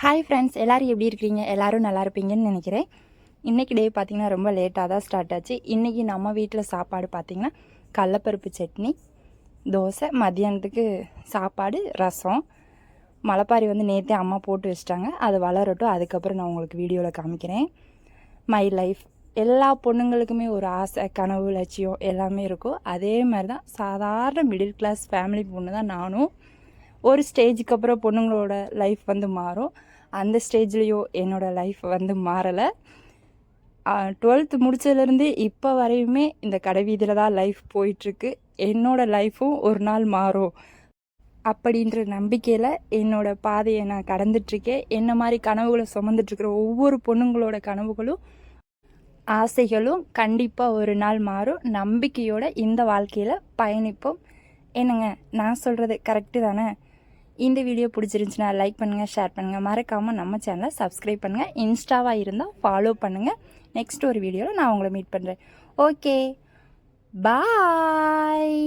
Hi friends, எல்லோரும் எப்படி இருக்கிறீங்க? எல்லோரும் நல்லா இருப்பீங்கன்னு நினைக்கிறேன். இன்றைக்கி டே பார்த்திங்கன்னா ரொம்ப லேட்டாக தான் ஸ்டார்ட் ஆச்சு. இன்றைக்கி நம்ம வீட்டில் சாப்பாடு பார்த்திங்கன்னா கடலப்பருப்பு சட்னி, தோசை, மதியானத்துக்கு சாப்பாடு, ரசம். மலைப்பாரி வந்து நேற்றே அம்மா போட்டு வச்சிட்டாங்க. அது வளரட்டும், அதுக்கப்புறம் நான் உங்களுக்கு வீடியோவில் காமிக்கிறேன். மை லைஃப் எல்லா பொண்ணுங்களுக்குமே ஒரு ஆசை, கனவு, லட்சியம் எல்லாமே இருக்கும். அதே மாதிரி தான் சாதாரண மிடில் கிளாஸ் ஃபேமிலி பொண்ணு தான் நானும். ஒரு ஸ்டேஜுக்கு அப்புறம் பொண்ணுங்களோட லைஃப் வந்து மாறும். அந்த ஸ்டேஜ்லேயோ என்னோடய லைஃப் வந்து மாறலை. 12th முடித்ததுலேருந்து இப்போ வரையுமே இந்த கடை வீதியில் தான் லைஃப் போயிட்டுருக்கு. என்னோடய லைஃப்பும் ஒரு நாள் மாறும் அப்படின்ற நம்பிக்கையில் என்னோடய பாதையை நான் கடந்துட்டுருக்கேன். என்ன மாதிரி கனவுகளை சுமந்துட்டுருக்கிற ஒவ்வொரு பொண்ணுங்களோட கனவுகளும் ஆசைகளும் கண்டிப்பாக ஒரு நாள் மாறும். நம்பிக்கையோட இந்த வாழ்க்கையில் பயணிப்போம். என்னங்க, நான் சொல்கிறது கரெக்டு தானே? இந்த வீடியோ பிடிச்சிருந்துச்சுன்னா லைக் பண்ணுங்கள், ஷேர் பண்ணுங்கள். மறக்காமல் நம்ம சேனலை சப்ஸ்கிரைப் பண்ணுங்கள். இன்ஸ்டாவாக இருந்தால் ஃபாலோ பண்ணுங்கள். நெக்ஸ்ட் ஒரு வீடியோவில் நான் உங்களை மீட் பண்ணுறேன். ஓகே, பாய்.